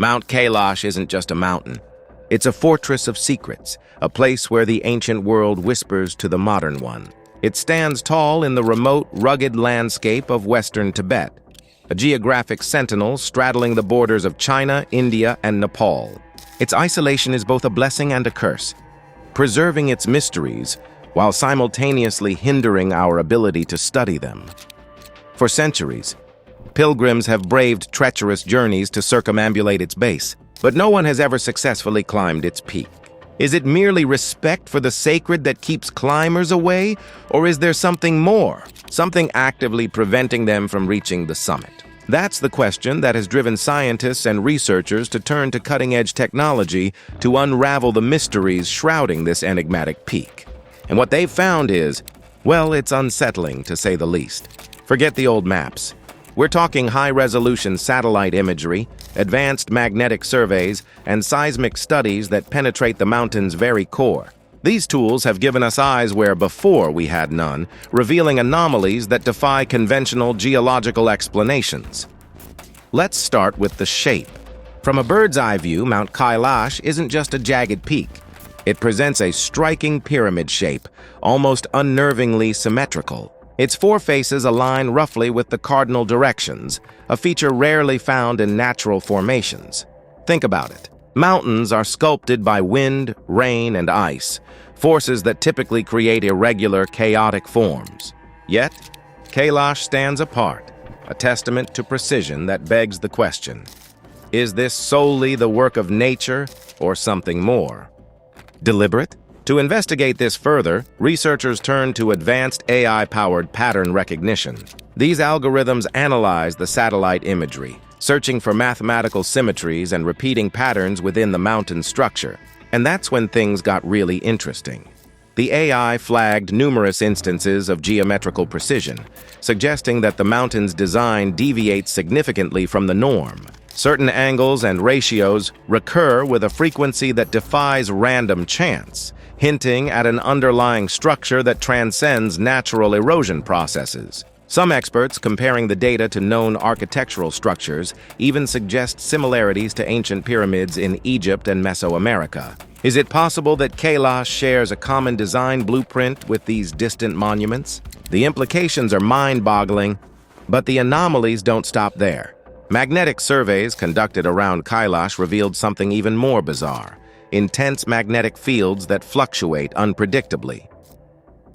Mount Kailash isn't just a mountain. It's a fortress of secrets, a place where the ancient world whispers to the modern one. It stands tall in the remote, rugged landscape of western Tibet, a geographic sentinel straddling the borders of China, India, and Nepal. Its isolation is both a blessing and a curse, preserving its mysteries while simultaneously hindering our ability to study them. For centuries, pilgrims have braved treacherous journeys to circumambulate its base, but no one has ever successfully climbed its peak. Is it merely respect for the sacred that keeps climbers away, or is there something more, something actively preventing them from reaching the summit? That's the question that has driven scientists and researchers to turn to cutting-edge technology to unravel the mysteries shrouding this enigmatic peak. And what they've found is, well, it's unsettling to say the least. Forget the old maps. We're talking high-resolution satellite imagery, advanced magnetic surveys, and seismic studies that penetrate the mountain's very core. These tools have given us eyes where before we had none, revealing anomalies that defy conventional geological explanations. Let's start with the shape. From a bird's-eye view, Mount Kailash isn't just a jagged peak. It presents a striking pyramid shape, almost unnervingly symmetrical. Its four faces align roughly with the cardinal directions, a feature rarely found in natural formations. Think about it. Mountains are sculpted by wind, rain, and ice, forces that typically create irregular, chaotic forms. Yet, Kailash stands apart, a testament to precision that begs the question: is this solely the work of nature or something more? Deliberate? To investigate this further, researchers turn to advanced AI-powered pattern recognition. These algorithms analyze the satellite imagery, searching for mathematical symmetries and repeating patterns within the mountain structure. And that's when things got really interesting. The AI flagged numerous instances of geometrical precision, suggesting that the mountain's design deviates significantly from the norm. Certain angles and ratios recur with a frequency that defies random chance, hinting at an underlying structure that transcends natural erosion processes. Some experts, comparing the data to known architectural structures, even suggest similarities to ancient pyramids in Egypt and Mesoamerica. Is it possible that Kailash shares a common design blueprint with these distant monuments? The implications are mind-boggling, but the anomalies don't stop there. Magnetic surveys conducted around Kailash revealed something even more bizarre: intense magnetic fields that fluctuate unpredictably.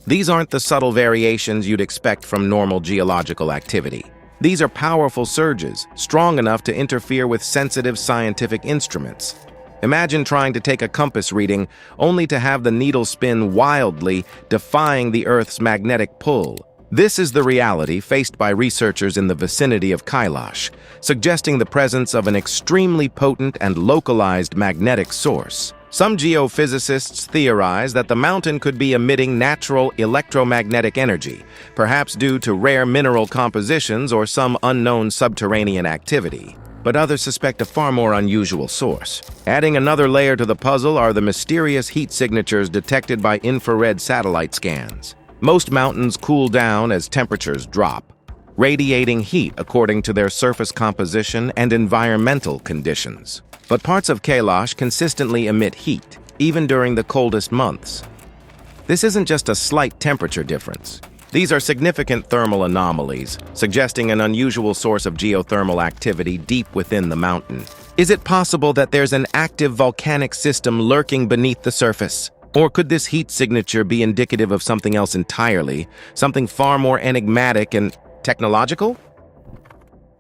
These aren't the subtle variations you'd expect from normal geological activity. These are powerful surges, strong enough to interfere with sensitive scientific instruments. Imagine trying to take a compass reading only to have the needle spin wildly, defying the Earth's magnetic pull. This is the reality faced by researchers in the vicinity of Kailash, suggesting the presence of an extremely potent and localized magnetic source. Some geophysicists theorize that the mountain could be emitting natural electromagnetic energy, perhaps due to rare mineral compositions or some unknown subterranean activity. But others suspect a far more unusual source. Adding another layer to the puzzle are the mysterious heat signatures detected by infrared satellite scans. Most mountains cool down as temperatures drop, radiating heat according to their surface composition and environmental conditions. But parts of Kailash consistently emit heat, even during the coldest months. This isn't just a slight temperature difference. These are significant thermal anomalies, suggesting an unusual source of geothermal activity deep within the mountain. Is it possible that there's an active volcanic system lurking beneath the surface? Or could this heat signature be indicative of something else entirely, something far more enigmatic and technological?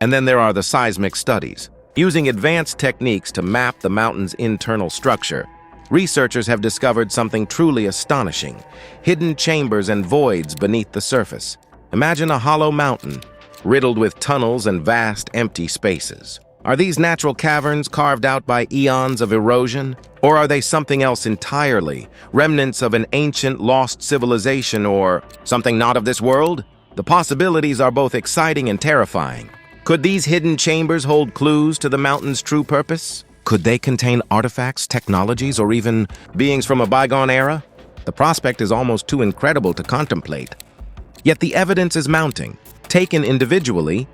And then there are the seismic studies. Using advanced techniques to map the mountain's internal structure, researchers have discovered something truly astonishing: hidden chambers and voids beneath the surface. Imagine a hollow mountain, riddled with tunnels and vast empty spaces. Are these natural caverns carved out by eons of erosion? Or are they something else entirely, remnants of an ancient lost civilization or something not of this world? The possibilities are both exciting and terrifying. Could these hidden chambers hold clues to the mountain's true purpose? Could they contain artifacts, technologies, or even beings from a bygone era? The prospect is almost too incredible to contemplate. Yet the evidence is mounting. Taken individually,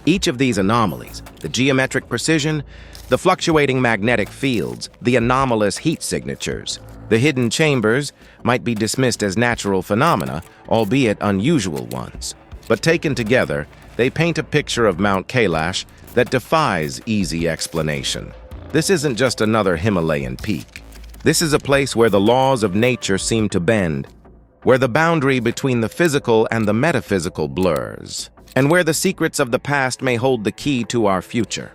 each of these anomalies, the geometric precision, The fluctuating magnetic fields, the anomalous heat signatures, the hidden chambers might be dismissed as natural phenomena, albeit unusual ones. But taken together, they paint a picture of Mount Kailash that defies easy explanation. This isn't just another Himalayan peak. This is a place where the laws of nature seem to bend, where the boundary between the physical and the metaphysical blurs, and where the secrets of the past may hold the key to our future.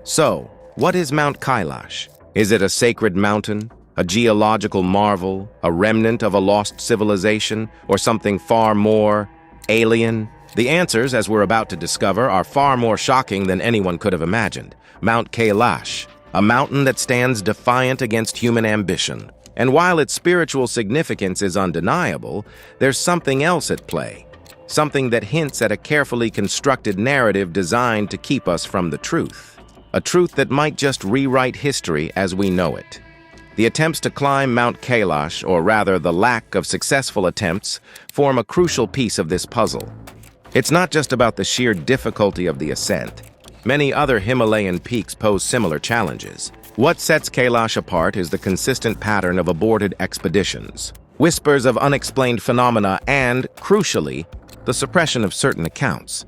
So, what is Mount Kailash? Is it a sacred mountain, a geological marvel, a remnant of a lost civilization, or something far more alien? The answers, as we're about to discover, are far more shocking than anyone could have imagined. Mount Kailash, a mountain that stands defiant against human ambition. And while its spiritual significance is undeniable, there's something else at play. Something that hints at a carefully constructed narrative designed to keep us from the truth. A truth that might just rewrite history as we know it. The attempts to climb Mount Kailash, or rather the lack of successful attempts, form a crucial piece of this puzzle. It's not just about the sheer difficulty of the ascent. Many other Himalayan peaks pose similar challenges. What sets Kailash apart is the consistent pattern of aborted expeditions, whispers of unexplained phenomena, and, crucially, the suppression of certain accounts.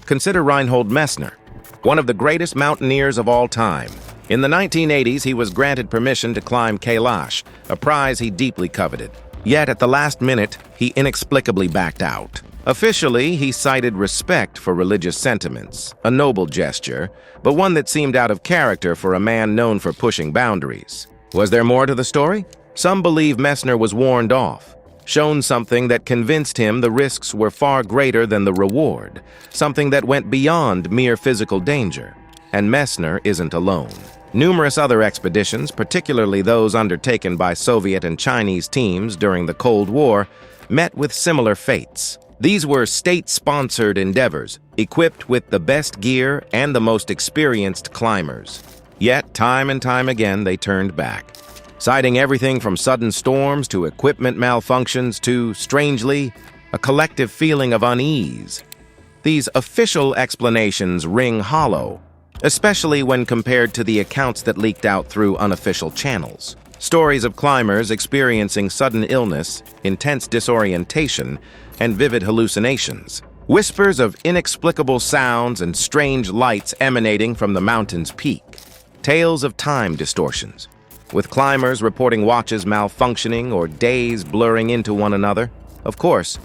Consider Reinhold Messner, one of the greatest mountaineers of all time. In the 1980s, he was granted permission to climb Kailash, a prize he deeply coveted. Yet at the last minute, he inexplicably backed out. Officially, he cited respect for religious sentiments, a noble gesture, but one that seemed out of character for a man known for pushing boundaries. Was there more to the story? Some believe Messner was warned off, shown something that convinced him the risks were far greater than the reward, something that went beyond mere physical danger. And Messner isn't alone. Numerous other expeditions, particularly those undertaken by Soviet and Chinese teams during the Cold War, met with similar fates. These were state-sponsored endeavors, equipped with the best gear and the most experienced climbers. Yet, time and time again, they turned back, citing everything from sudden storms to equipment malfunctions to, strangely, a collective feeling of unease. These official explanations ring hollow, especially when compared to the accounts that leaked out through unofficial channels. Stories of climbers experiencing sudden illness, intense disorientation, and vivid hallucinations. Whispers of inexplicable sounds and strange lights emanating from the mountain's peak. Tales of time distortions, with climbers reporting watches malfunctioning or days blurring into one another. Of course,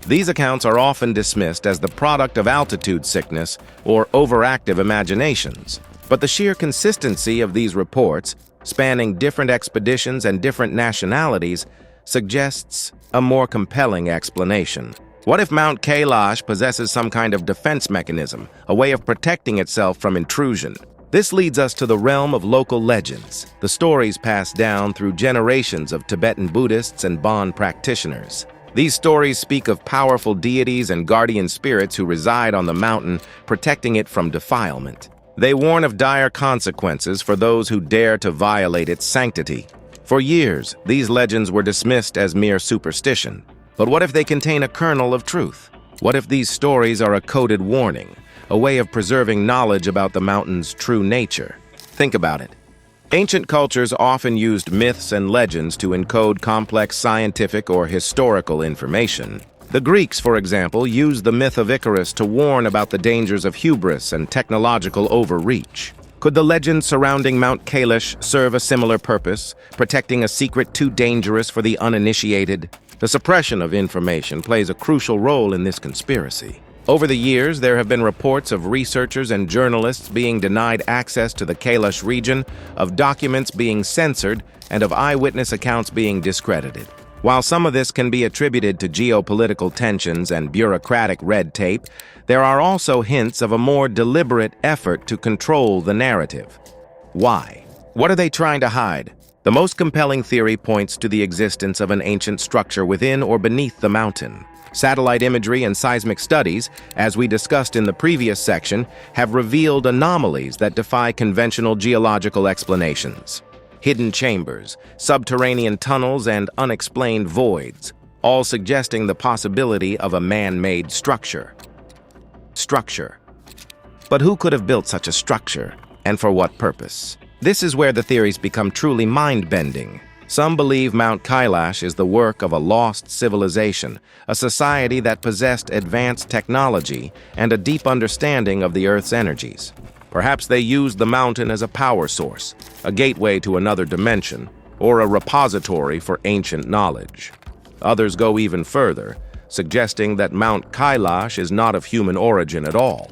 these accounts are often dismissed as the product of altitude sickness or overactive imaginations. But the sheer consistency of these reports, spanning different expeditions and different nationalities, suggests a more compelling explanation. What if Mount Kailash possesses some kind of defense mechanism, a way of protecting itself from intrusion? This leads us to the realm of local legends, the stories passed down through generations of Tibetan Buddhists and Bon practitioners. These stories speak of powerful deities and guardian spirits who reside on the mountain, protecting it from defilement. They warn of dire consequences for those who dare to violate its sanctity. For years, these legends were dismissed as mere superstition. But what if they contain a kernel of truth? What if these stories are a coded warning, a way of preserving knowledge about the mountain's true nature? Think about it. Ancient cultures often used myths and legends to encode complex scientific or historical information. The Greeks, for example, used the myth of Icarus to warn about the dangers of hubris and technological overreach. Could the legend surrounding Mount Kailash serve a similar purpose, protecting a secret too dangerous for the uninitiated? The suppression of information plays a crucial role in this conspiracy. Over the years, there have been reports of researchers and journalists being denied access to the Kailash region, of documents being censored, and of eyewitness accounts being discredited. While some of this can be attributed to geopolitical tensions and bureaucratic red tape, there are also hints of a more deliberate effort to control the narrative. Why? What are they trying to hide? The most compelling theory points to the existence of an ancient structure within or beneath the mountain. Satellite imagery and seismic studies, as we discussed in the previous section, have revealed anomalies that defy conventional geological explanations. Hidden chambers, subterranean tunnels, and unexplained voids, all suggesting the possibility of a man-made structure. But who could have built such a structure? and for what purpose? This is where the theories become truly mind-bending. Some believe Mount Kailash is the work of a lost civilization, a society that possessed advanced technology and a deep understanding of the Earth's energies. Perhaps they used the mountain as a power source, a gateway to another dimension, or a repository for ancient knowledge. Others go even further, suggesting that Mount Kailash is not of human origin at all.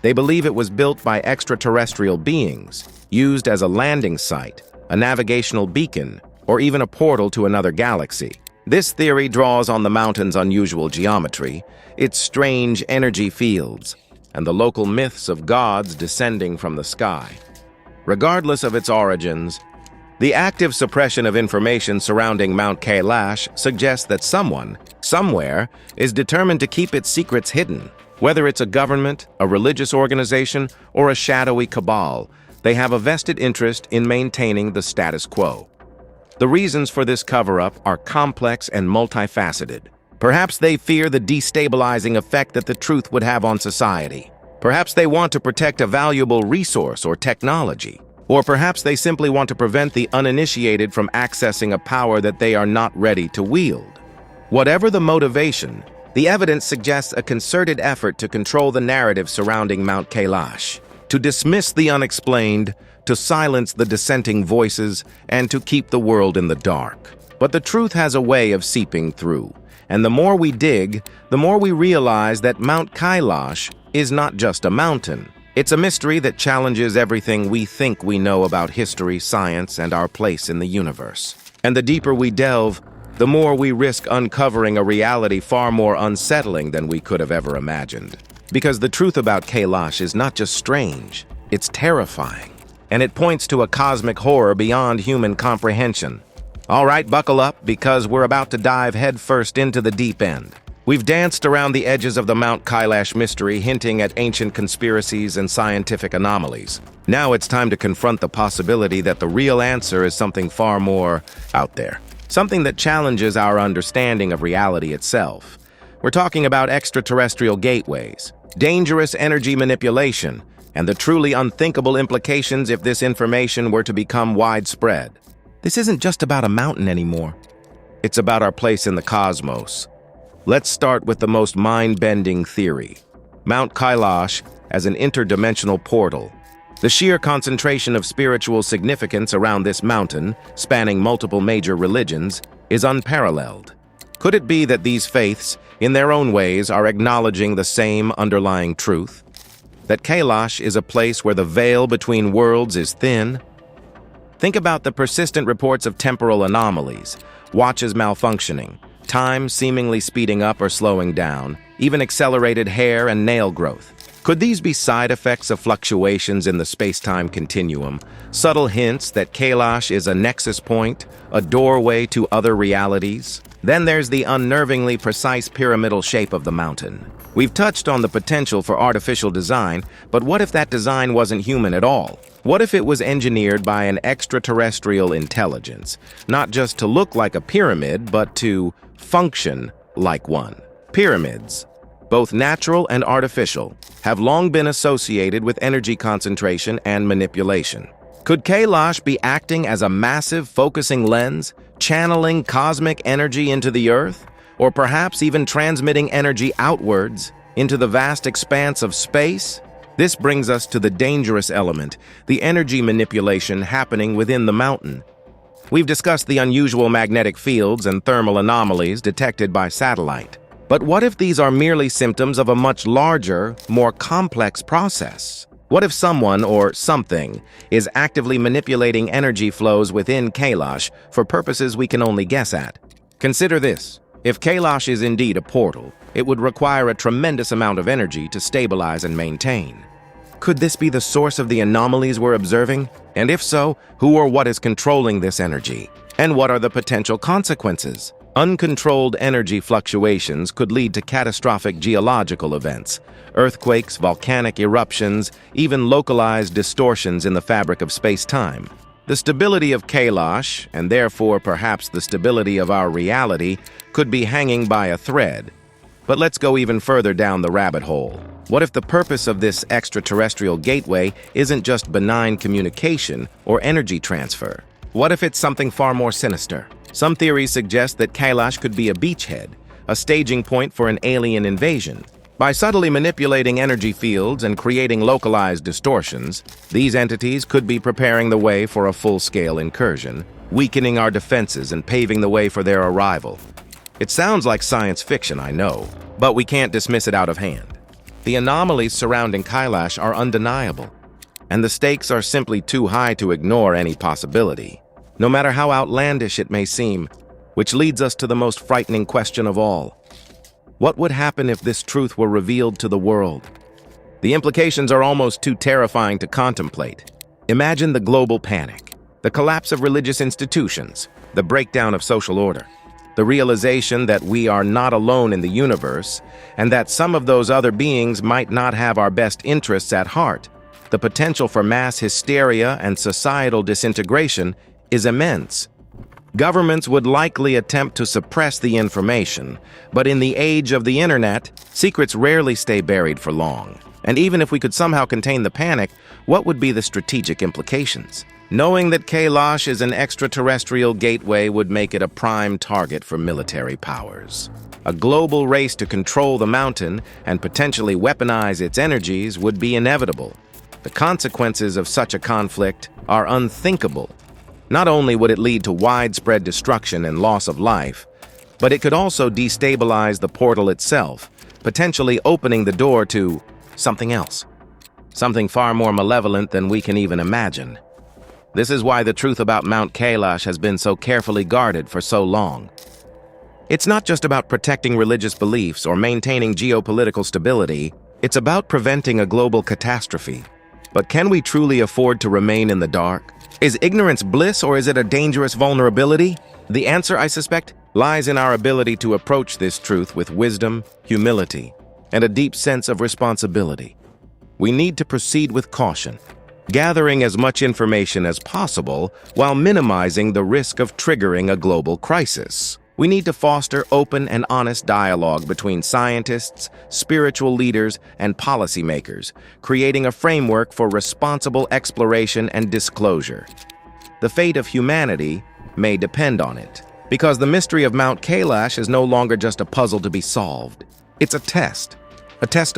They believe it was built by extraterrestrial beings, used as a landing site, a navigational beacon, or even a portal to another galaxy. This theory draws on the mountain's unusual geometry, its strange energy fields, and the local myths of gods descending from the sky. Regardless of its origins, the active suppression of information surrounding Mount Kailash suggests that someone, somewhere, is determined to keep its secrets hidden. Whether it's a government, a religious organization, or a shadowy cabal, they have a vested interest in maintaining the status quo. The reasons for this cover-up are complex and multifaceted. Perhaps they fear the destabilizing effect that the truth would have on society. Perhaps they want to protect a valuable resource or technology. Or perhaps they simply want to prevent the uninitiated from accessing a power that they are not ready to wield. Whatever the motivation, the evidence suggests a concerted effort to control the narrative surrounding Mount Kailash, to dismiss the unexplained, to silence the dissenting voices, and to keep the world in the dark. But the truth has a way of seeping through, and the more we dig, the more we realize that Mount Kailash is not just a mountain. It's a mystery that challenges everything we think we know about history, science, and our place in the universe. And the deeper we delve, the more we risk uncovering a reality far more unsettling than we could have ever imagined. Because the truth about Kailash is not just strange, it's terrifying. And it points to a cosmic horror beyond human comprehension. All right, buckle up, because we're about to dive headfirst into the deep end. We've danced around the edges of the Mount Kailash mystery, hinting at ancient conspiracies and scientific anomalies. Now it's time to confront the possibility that the real answer is something far more out there. Something that challenges our understanding of reality itself. We're talking about extraterrestrial gateways, dangerous energy manipulation, and the truly unthinkable implications if this information were to become widespread. This isn't just about a mountain anymore. It's about our place in the cosmos. Let's start with the most mind-bending theory: Mount Kailash as an interdimensional portal. The sheer concentration of spiritual significance around this mountain, spanning multiple major religions, is unparalleled. Could it be that these faiths, in their own ways, are acknowledging the same underlying truth? That Kailash is a place where the veil between worlds is thin? Think about the persistent reports of temporal anomalies, watches malfunctioning, time seemingly speeding up or slowing down, even accelerated hair and nail growth. Could these be side effects of fluctuations in the space-time continuum, subtle hints that Kailash is a nexus point, a doorway to other realities? Then there's the unnervingly precise pyramidal shape of the mountain. We've touched on the potential for artificial design, but what if that design wasn't human at all? What if it was engineered by an extraterrestrial intelligence, not just to look like a pyramid, but to function like one? Pyramids, both natural and artificial, have long been associated with energy concentration and manipulation. Could Kailash be acting as a massive focusing lens, channeling cosmic energy into the Earth? Or perhaps even transmitting energy outwards into the vast expanse of space? This brings us to the dangerous element, the energy manipulation happening within the mountain. We've discussed the unusual magnetic fields and thermal anomalies detected by satellite. But what if these are merely symptoms of a much larger, more complex process? What if someone or something is actively manipulating energy flows within Kailash for purposes we can only guess at? Consider this. If Kailash is indeed a portal, it would require a tremendous amount of energy to stabilize and maintain. Could this be the source of the anomalies we're observing? And if so, who or what is controlling this energy? And what are the potential consequences? Uncontrolled energy fluctuations could lead to catastrophic geological events, earthquakes, volcanic eruptions, even localized distortions in the fabric of space-time. The stability of Kailash, and therefore perhaps the stability of our reality, could be hanging by a thread. But let's go even further down the rabbit hole. What if the purpose of this extraterrestrial gateway isn't just benign communication or energy transfer? What if it's something far more sinister? Some theories suggest that Kailash could be a beachhead, a staging point for an alien invasion. By subtly manipulating energy fields and creating localized distortions, these entities could be preparing the way for a full-scale incursion, weakening our defenses and paving the way for their arrival. It sounds like science fiction, I know, but we can't dismiss it out of hand. The anomalies surrounding Kailash are undeniable, and the stakes are simply too high to ignore any possibility, no matter how outlandish it may seem, which leads us to the most frightening question of all. What would happen if this truth were revealed to the world? The implications are almost too terrifying to contemplate. Imagine the global panic, the collapse of religious institutions, the breakdown of social order, the realization that we are not alone in the universe, and that some of those other beings might not have our best interests at heart. The potential for mass hysteria and societal disintegration is immense. Governments would likely attempt to suppress the information, but in the age of the internet, secrets rarely stay buried for long. And even if we could somehow contain the panic, what would be the strategic implications? Knowing that Kailash is an extraterrestrial gateway would make it a prime target for military powers. A global race to control the mountain and potentially weaponize its energies would be inevitable. The consequences of such a conflict are unthinkable. Not only would it lead to widespread destruction and loss of life, but it could also destabilize the portal itself, potentially opening the door to something else. Something far more malevolent than we can even imagine. This is why the truth about Mount Kailash has been so carefully guarded for so long. It's not just about protecting religious beliefs or maintaining geopolitical stability, it's about preventing a global catastrophe. But can we truly afford to remain in the dark? Is ignorance bliss or is it a dangerous vulnerability? The answer, I suspect, lies in our ability to approach this truth with wisdom, humility, and a deep sense of responsibility. We need to proceed with caution, gathering as much information as possible while minimizing the risk of triggering a global crisis. We need to foster open and honest dialogue between scientists, spiritual leaders, and policymakers, creating a framework for responsible exploration and disclosure. The fate of humanity may depend on it, because the mystery of Mount Kailash is no longer just a puzzle to be solved. It's a test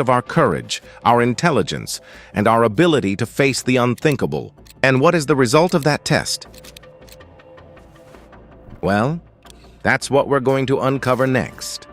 of our courage, our intelligence, and our ability to face the unthinkable. And what is the result of that test? Well, that's what we're going to uncover next.